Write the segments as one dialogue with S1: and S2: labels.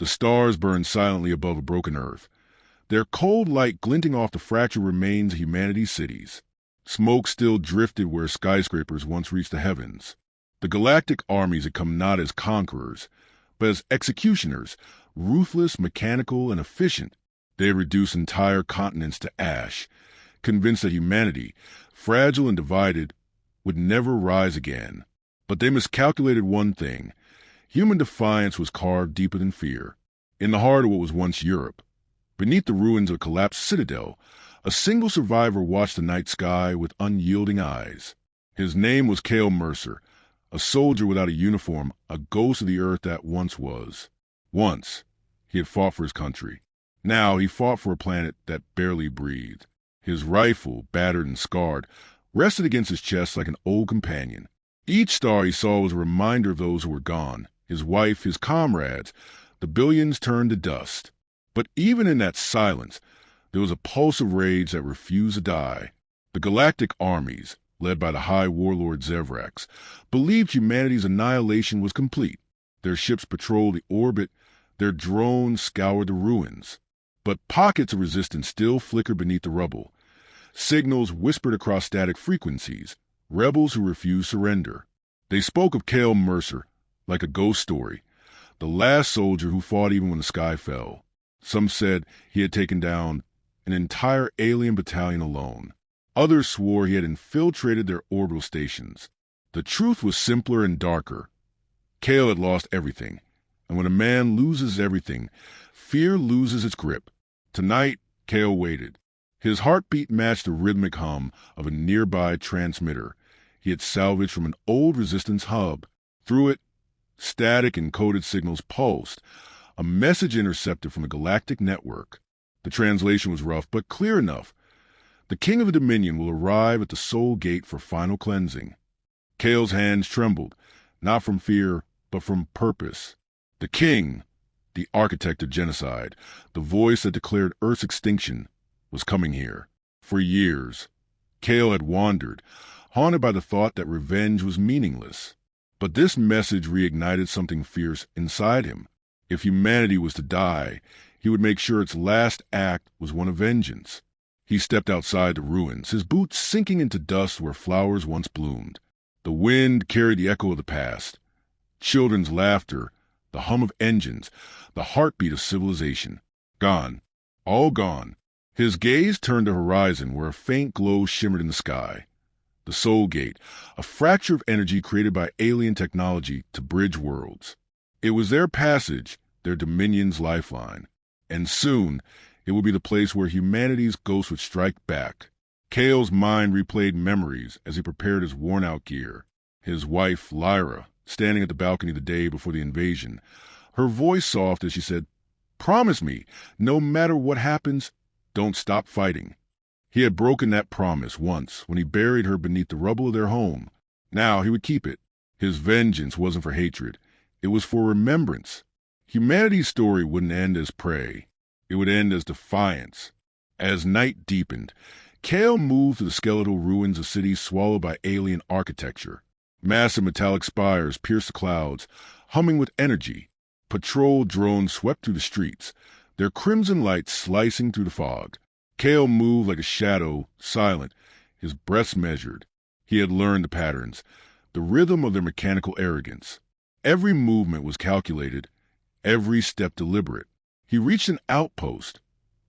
S1: The stars burned silently above a broken earth, their cold light glinting off the fractured remains of humanity's cities. Smoke still drifted where skyscrapers once reached the heavens. The galactic armies had come not as conquerors, but as executioners, ruthless, mechanical, and efficient. They had reduced entire continents to ash, convinced that humanity, fragile and divided, would never rise again. But they miscalculated one thing. Human defiance was carved deeper than fear. In the heart of what was once Europe, beneath the ruins of a collapsed citadel, a single survivor watched the night sky with unyielding eyes. His name was Cale Mercer, a soldier without a uniform, a ghost of the earth that once was. Once, he had fought for his country. Now he fought for a planet that barely breathed. His rifle, battered and scarred, rested against his chest like an old companion. Each star he saw was a reminder of those who were gone, his wife, his comrades, the billions turned to dust. But even in that silence, there was a pulse of rage that refused to die. The galactic armies, led by the High Warlord Zevrax, believed humanity's annihilation was complete. Their ships patrolled the orbit, their drones scoured the ruins. But pockets of resistance still flickered beneath the rubble. Signals whispered across static frequencies, rebels who refused surrender. They spoke of Cale Mercer like a ghost story, the last soldier who fought even when the sky fell. Some said he had taken down an entire alien battalion alone. Others swore he had infiltrated their orbital stations. The truth was simpler and darker. Cale had lost everything, and when a man loses everything, fear loses its grip. Tonight, Cale waited. His heartbeat matched the rhythmic hum of a nearby transmitter he had salvaged from an old resistance hub. Through it, static and coded signals pulsed, a message intercepted from a galactic network. The translation was rough but clear enough. The King of the Dominion will arrive at the Soul Gate for final cleansing. Cale's hands trembled, not from fear, but from purpose. The King, the architect of genocide, the voice that declared Earth's extinction, was coming here. For years, Cale had wandered, haunted by the thought that revenge was meaningless. But this message reignited something fierce inside him. If humanity was to die, he would make sure its last act was one of vengeance. He stepped outside the ruins, his boots sinking into dust where flowers once bloomed. The wind carried the echo of the past. Children's laughter, the hum of engines, the heartbeat of civilization. Gone. All gone. His gaze turned to the horizon where a faint glow shimmered in the sky. The Soul Gate, a fracture of energy created by alien technology to bridge worlds. It was their passage, their dominion's lifeline. And soon, it would be the place where humanity's ghost would strike back. Cale's mind replayed memories as he prepared his worn-out gear. His wife, Lyra, standing at the balcony the day before the invasion, her voice soft as she said, "Promise me, no matter what happens, don't stop fighting." He had broken that promise once when he buried her beneath the rubble of their home. Now he would keep it. His vengeance wasn't for hatred. It was for remembrance. Humanity's story wouldn't end as prey. It would end as defiance. As night deepened, Cale moved to the skeletal ruins of cities swallowed by alien architecture. Massive metallic spires pierced the clouds, humming with energy. Patrol drones swept through the streets, their crimson lights slicing through the fog. Cale moved like a shadow, silent, his breath measured. He had learned the patterns, the rhythm of their mechanical arrogance. Every movement was calculated, every step deliberate. He reached an outpost,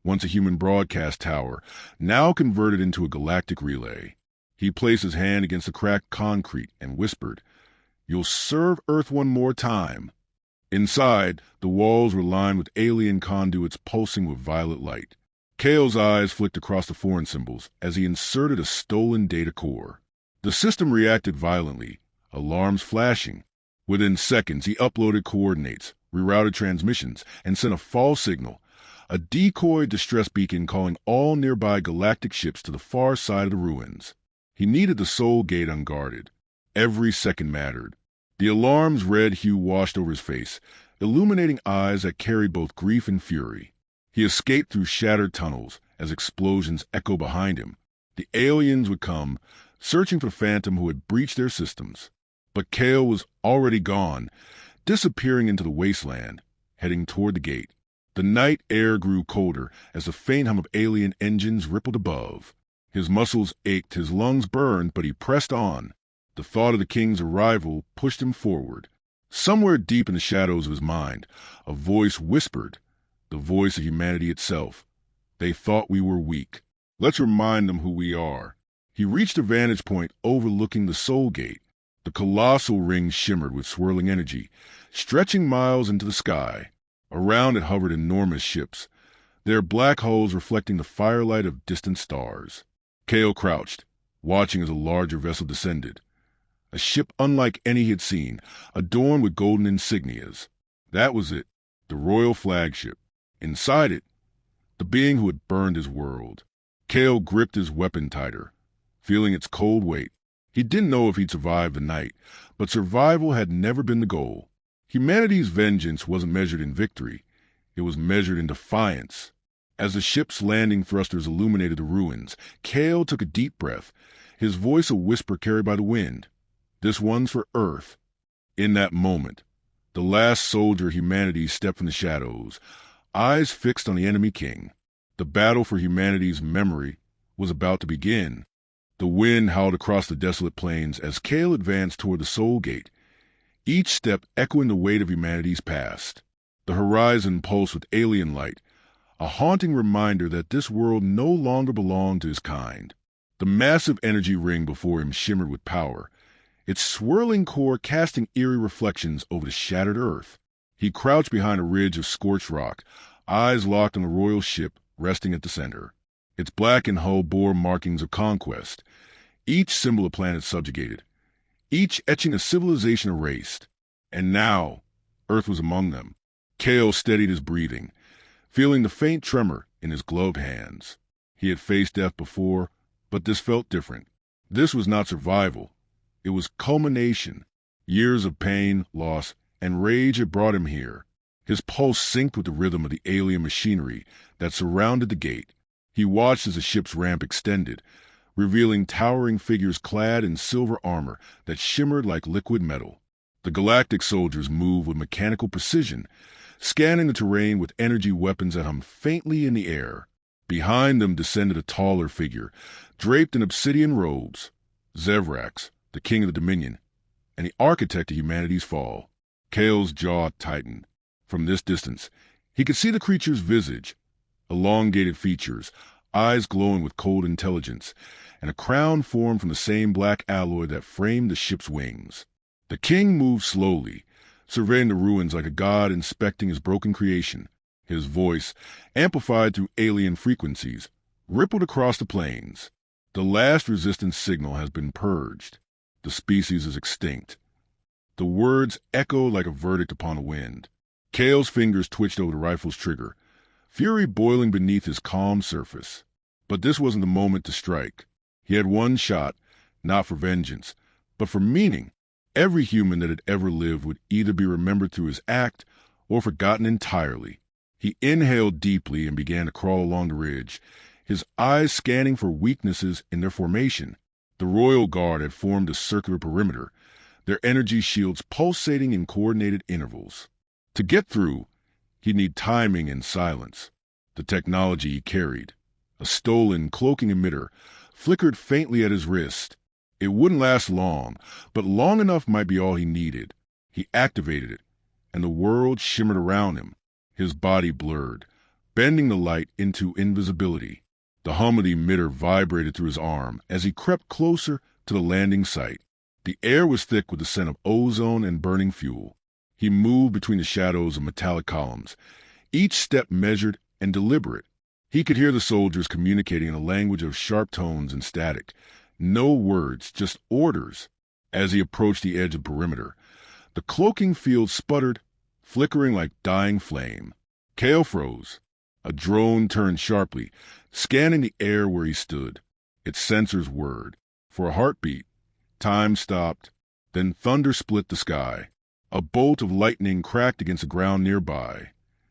S1: once a human broadcast tower, now converted into a galactic relay. He placed his hand against the cracked concrete and whispered, "You'll serve Earth one more time." Inside, the walls were lined with alien conduits pulsing with violet light. Cale's eyes flicked across the foreign symbols as he inserted a stolen data core. The system reacted violently, alarms flashing. Within seconds, he uploaded coordinates, rerouted transmissions, and sent a false signal, a decoy distress beacon calling all nearby galactic ships to the far side of the ruins. He needed the Soul Gate unguarded. Every second mattered. The alarm's red hue washed over his face, illuminating eyes that carried both grief and fury. He escaped through shattered tunnels as explosions echoed behind him. The aliens would come, searching for the phantom who had breached their systems. But Cale was already gone, disappearing into the wasteland, heading toward the gate. The night air grew colder as the faint hum of alien engines rippled above. His muscles ached, his lungs burned, but he pressed on. The thought of the king's arrival pushed him forward. Somewhere deep in the shadows of his mind, a voice whispered, the voice of humanity itself. They thought we were weak. Let's remind them who we are. He reached a vantage point overlooking the Soul Gate. The colossal ring shimmered with swirling energy, stretching miles into the sky. Around it hovered enormous ships, their black hulls reflecting the firelight of distant stars. Kale crouched, watching as a larger vessel descended. A ship unlike any he had seen, adorned with golden insignias. That was it, the royal flagship. Inside it, the being who had burned his world. Kale gripped his weapon tighter, feeling its cold weight. He didn't know if he'd survive the night, but survival had never been the goal. Humanity's vengeance wasn't measured in victory. It was measured in defiance. As the ship's landing thrusters illuminated the ruins, Kale took a deep breath, his voice a whisper carried by the wind. This one's for Earth. In that moment, the last soldier of humanity stepped from the shadows, eyes fixed on the enemy king. The battle for humanity's memory was about to begin. The wind howled across the desolate plains as Kale advanced toward the Soul Gate, each step echoing the weight of humanity's past. The horizon pulsed with alien light, a haunting reminder that this world no longer belonged to his kind. The massive energy ring before him shimmered with power, its swirling core casting eerie reflections over the shattered earth. He crouched behind a ridge of scorched rock, eyes locked on the royal ship resting at the center. Its blackened hull bore markings of conquest, each symbol a planet subjugated, each etching a civilization erased. And now, Earth was among them. Kale steadied his breathing, feeling the faint tremor in his gloved hands. He had faced death before, but this felt different. This was not survival. It was culmination. Years of pain, loss, and rage had brought him here. His pulse synced with the rhythm of the alien machinery that surrounded the gate. He watched as the ship's ramp extended, revealing towering figures clad in silver armor that shimmered like liquid metal. The Galactic soldiers moved with mechanical precision, scanning the terrain with energy weapons that hummed faintly in the air. Behind them descended a taller figure, draped in obsidian robes. Zevrax, the king of the Dominion, and the architect of humanity's fall. Kale's jaw tightened. From this distance, he could see the creature's visage, elongated features, eyes glowing with cold intelligence, and a crown formed from the same black alloy that framed the ship's wings. The king moved slowly, surveying the ruins like a god inspecting his broken creation. His voice, amplified through alien frequencies, rippled across the plains. The last resistance signal has been purged. The species is extinct. The words echoed like a verdict upon the wind. Kale's fingers twitched over the rifle's trigger, fury boiling beneath his calm surface. But this wasn't the moment to strike. He had one shot, not for vengeance, but for meaning. Every human that had ever lived would either be remembered through his act or forgotten entirely. He inhaled deeply and began to crawl along the ridge, his eyes scanning for weaknesses in their formation. The Royal Guard had formed a circular perimeter, their energy shields pulsating in coordinated intervals. To get through, he'd need timing and silence. The technology he carried, a stolen cloaking emitter, flickered faintly at his wrist. It wouldn't last long, but long enough might be all he needed. He activated it, and the world shimmered around him, his body blurred, bending the light into invisibility. The hum of the emitter vibrated through his arm as he crept closer to the landing site. The air was thick with the scent of ozone and burning fuel. He moved between the shadows of metallic columns, each step measured and deliberate. He could hear the soldiers communicating in a language of sharp tones and static. No words, just orders. As he approached the edge of the perimeter, the cloaking field sputtered, flickering like dying flame. Kale froze. A drone turned sharply, scanning the air where he stood. Its sensors whirred. For a heartbeat, time stopped, then thunder split the sky. A bolt of lightning cracked against the ground nearby,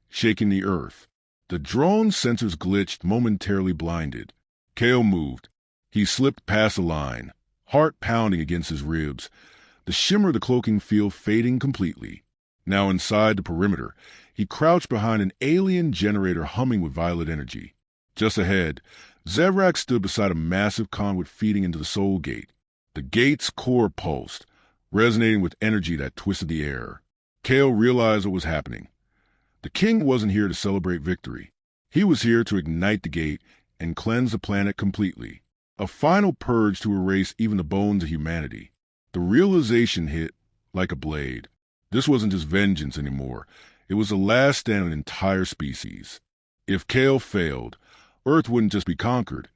S1: shaking the earth. The drone's sensors glitched, momentarily blinded. Kale moved. He slipped past the line, heart pounding against his ribs, the shimmer of the cloaking field fading completely. Now inside the perimeter, he crouched behind an alien generator humming with violet energy. Just ahead, Zevrak stood beside a massive conduit feeding into the Soul Gate. The gate's core pulsed, resonating with energy that twisted the air. Kale realized what was happening. The king wasn't here to celebrate victory. He was here to ignite the gate and cleanse the planet completely. A final purge to erase even the bones of humanity. The realization hit like a blade. This wasn't just vengeance anymore. It was the last stand of an entire species. If Kale failed, Earth wouldn't just be conquered.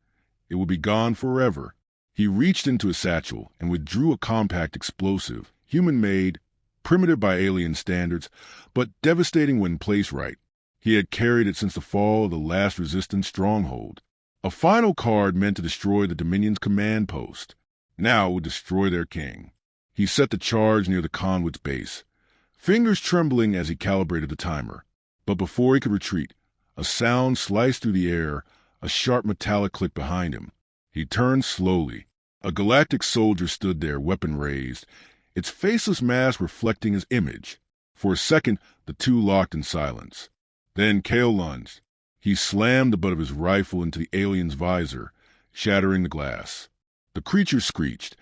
S1: It would be gone forever. He reached into his satchel and withdrew a compact explosive, human-made, primitive by alien standards, but devastating when placed right. He had carried it since the fall of the last resistance stronghold. A final card meant to destroy the Dominion's command post. Now it would destroy their king. He set the charge near the conduit's base, fingers trembling as he calibrated the timer. But before he could retreat, a sound sliced through the air, a sharp metallic click behind him. He turned slowly. A galactic soldier stood there, weapon raised, its faceless mask reflecting his image. For a second, the two locked in silence. Then Kale lunged. He slammed the butt of his rifle into the alien's visor, shattering the glass. The creature screeched,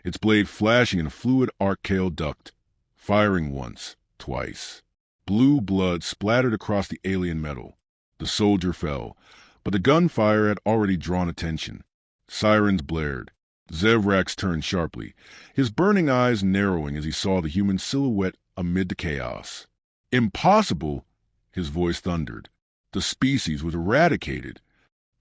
S1: its blade flashing in a fluid arc Kale ducked, firing once, twice. Blue blood splattered across the alien metal. The soldier fell, but the gunfire had already drawn attention. Sirens blared. Zevrax turned sharply, his burning eyes narrowing as he saw the human silhouette amid the chaos. Impossible, his voice thundered. The species was eradicated.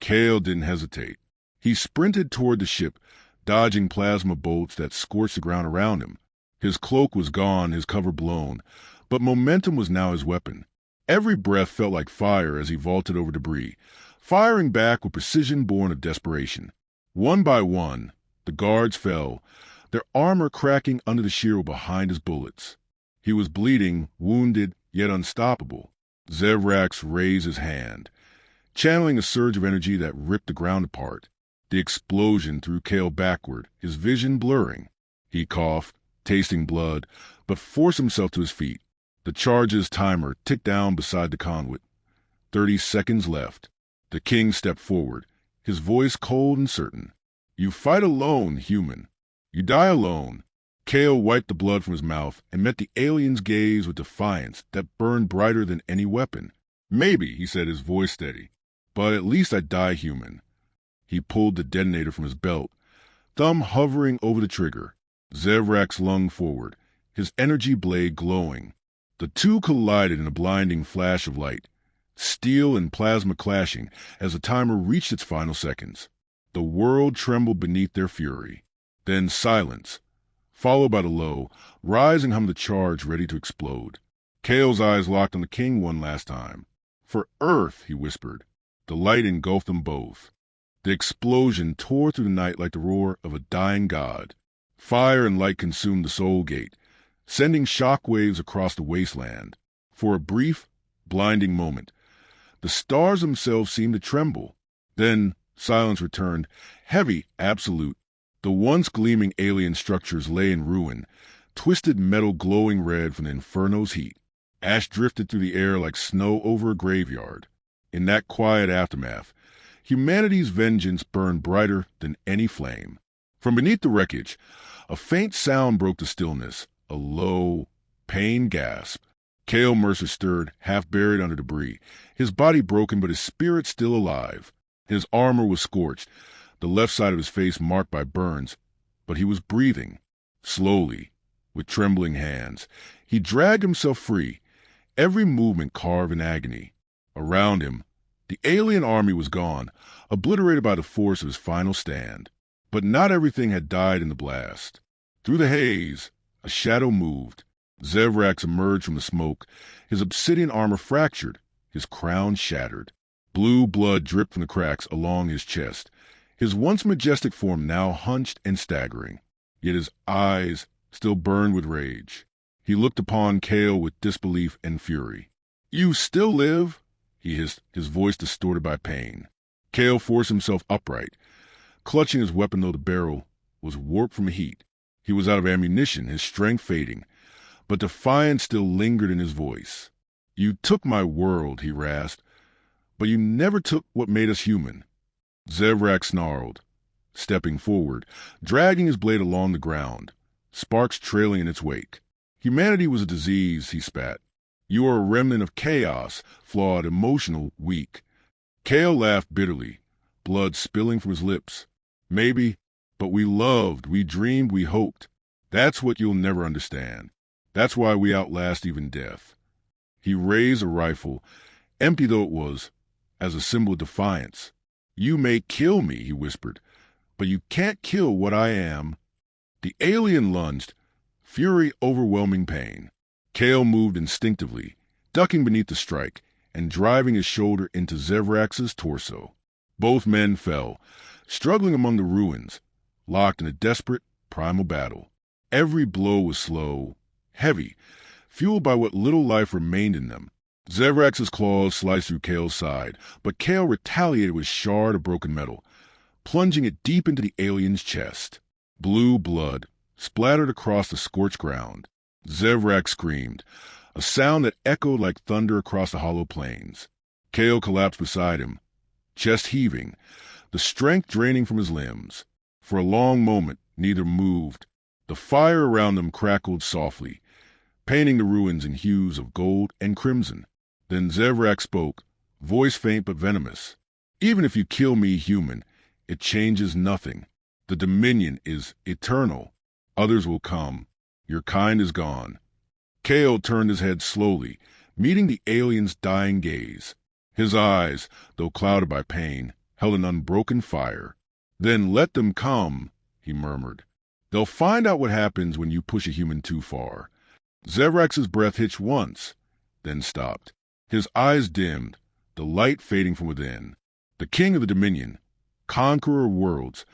S1: Kale didn't hesitate. He sprinted toward the ship, dodging plasma bolts that scorched the ground around him. His cloak was gone, his cover blown, but momentum was now his weapon. Every breath felt like fire as he vaulted over debris, firing back with precision born of desperation. One by one, the guards fell, their armor cracking under the shield behind his bullets. He was bleeding, wounded, yet unstoppable. Zevrax raised his hand, channeling a surge of energy that ripped the ground apart. The explosion threw Kale backward, his vision blurring. He coughed, tasting blood, but forced himself to his feet. The charge's timer ticked down beside the conduit. 30 seconds left. The king stepped forward, his voice cold and certain. You fight alone, human. You die alone. Kale wiped the blood from his mouth and met the alien's gaze with defiance that burned brighter than any weapon. Maybe, he said, his voice steady, but at least I die human. He pulled the detonator from his belt, thumb hovering over the trigger. Zevrax lunged forward, his energy blade glowing. The two collided in a blinding flash of light, steel and plasma clashing as the timer reached its final seconds. The world trembled beneath their fury. Then silence, followed by the low, rising hum of the charge ready to explode. Kale's eyes locked on the king one last time. For Earth, he whispered. The light engulfed them both. The explosion tore through the night like the roar of a dying god. Fire and light consumed the Soul Gate, sending shock waves across the wasteland. For a brief, blinding moment, the stars themselves seemed to tremble. Then silence returned, heavy, absolute. The once gleaming alien structures lay in ruin, twisted metal glowing red from the inferno's heat. Ash drifted through the air like snow over a graveyard. In that quiet aftermath, humanity's vengeance burned brighter than any flame. From beneath the wreckage, a faint sound broke the stillness, a low, pained gasp. Kale Mercer stirred, half buried under debris, his body broken but his spirit still alive. His armor was scorched, the left side of his face marked by burns, but he was breathing. Slowly, with trembling hands, he dragged himself free, every movement carved in agony. Around him, the alien army was gone, obliterated by the force of his final stand. But not everything had died in the blast. Through the haze, a shadow moved. Zevrax emerged from the smoke, his obsidian armor fractured, his crown shattered. Blue blood dripped from the cracks along his chest, his once majestic form now hunched and staggering. Yet his eyes still burned with rage. He looked upon Kale with disbelief and fury. "You still live?" he hissed, his voice distorted by pain. Kale forced himself upright, clutching his weapon though the barrel was warped from heat. He was out of ammunition, his strength fading. but defiance still lingered in his voice. "You took my world," he rasped, "but you never took what made us human." Zevrak snarled, stepping forward, dragging his blade along the ground, sparks trailing in its wake. "Humanity was a disease," he spat. "You are a remnant of chaos, flawed, emotional, weak." Kale laughed bitterly, blood spilling from his lips. "Maybe, but we loved, we dreamed, we hoped. That's what you'll never understand. That's why we outlast even death." He raised a rifle, empty though it was, as a symbol of defiance. "You may kill me," he whispered, "but you can't kill what I am." The alien lunged, fury overwhelming pain. Kale moved instinctively, ducking beneath the strike and driving his shoulder into Zevrax's torso. Both men fell, struggling among the ruins, locked in a desperate, primal battle. Every blow was slow, heavy, fueled by what little life remained in them. Zevrax's claws sliced through Kale's side, but Kale retaliated with a shard of broken metal, plunging it deep into the alien's chest. Blue blood splattered across the scorched ground. Zevrak screamed, a sound that echoed like thunder across the hollow plains. Kale collapsed beside him, chest heaving, the strength draining from his limbs. For a long moment, neither moved. The fire around them crackled softly, painting the ruins in hues of gold and crimson. Then Zevrak spoke, voice faint but venomous. "Even if you kill me, human, it changes nothing. The Dominion is eternal. Others will come. Your kind is gone." Kale turned his head slowly, meeting the alien's dying gaze. His eyes, though clouded by pain, held an unbroken fire. "Then let them come," he murmured. "They'll find out what happens when you push a human too far." Zevrax's breath hitched once, then stopped. His eyes dimmed, the light fading from within. The king of the Dominion, conqueror of worlds,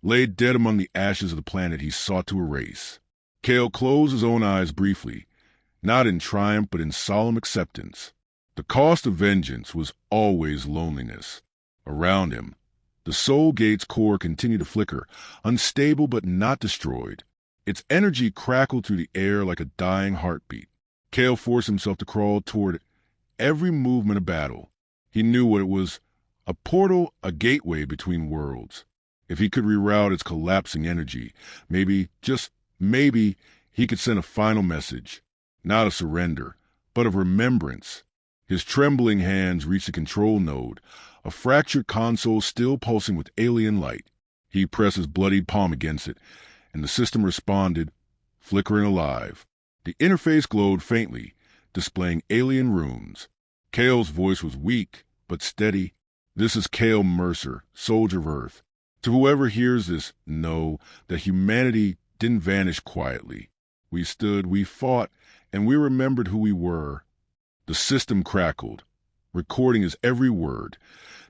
S1: lay dead among the ashes of the planet he sought to erase. Kale closed his own eyes briefly, not in triumph but in solemn acceptance. The cost of vengeance was always loneliness. Around him, the Soul Gate's core continued to flicker, unstable but not destroyed. Its energy crackled through the air like a dying heartbeat. Kale forced himself to crawl toward it, every movement a battle. He knew what it was, a portal, a gateway between worlds. If he could reroute its collapsing energy, maybe, just maybe, he could send a final message. Not of surrender, but of remembrance. His trembling hands reached the control node, a fractured console still pulsing with alien light. He pressed his bloodied palm against it, and the system responded, flickering alive. The interface glowed faintly, displaying alien runes. Kale's voice was weak, but steady. "This is Kale Mercer, soldier of Earth. To whoever hears this, know that humanity didn't vanish quietly. We stood, we fought, and we remembered who we were." The system crackled, recording his every word,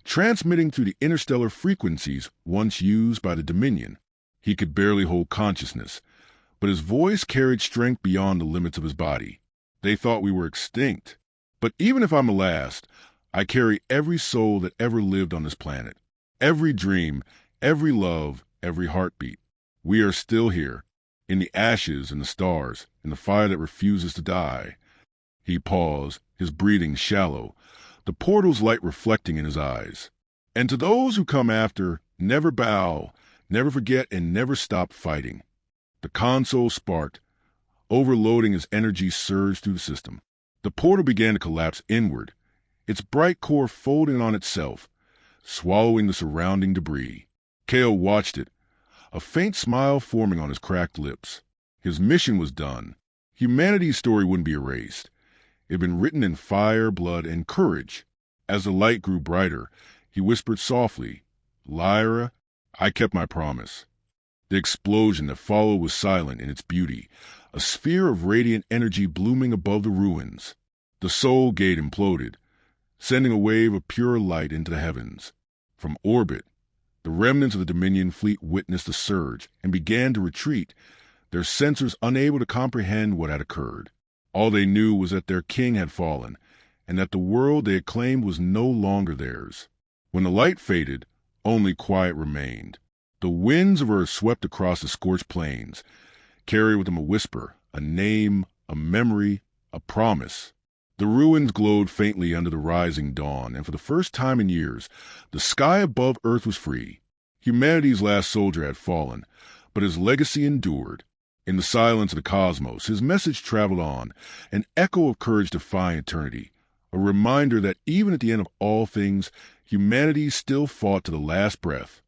S1: transmitting through the interstellar frequencies once used by the Dominion. He could barely hold consciousness, but his voice carried strength beyond the limits of his body. "They thought we were extinct. But even if I'm the last, I carry every soul that ever lived on this planet. Every dream, every love, every heartbeat. We are still here, in the ashes and the stars, in the fire that refuses to die." He paused, his breathing shallow, the portal's light reflecting in his eyes. "And to those who come after, never bow, never forget, and never stop fighting." The console sparked, overloading as energy surged through the system. The portal began to collapse inward, its bright core folding on itself, swallowing the surrounding debris. Kale watched it, a faint smile forming on his cracked lips. His mission was done. Humanity's story wouldn't be erased. It had been written in fire, blood, and courage. As the light grew brighter, he whispered softly, "Lyra, I kept my promise." The explosion that followed was silent in its beauty, a sphere of radiant energy blooming above the ruins. The Soul Gate imploded, sending a wave of pure light into the heavens. From orbit, the remnants of the Dominion fleet witnessed the surge and began to retreat, their sensors unable to comprehend what had occurred. All they knew was that their king had fallen, and that the world they had claimed was no longer theirs. When the light faded, only quiet remained. The winds of Earth swept across the scorched plains, carried with them a whisper, a name, a memory, a promise. The ruins glowed faintly under the rising dawn, and for the first time in years, the sky above Earth was free. Humanity's last soldier had fallen, but his legacy endured. In the silence of the cosmos, his message traveled on, an echo of courage defying eternity, a reminder that even at the end of all things, humanity still fought to the last breath.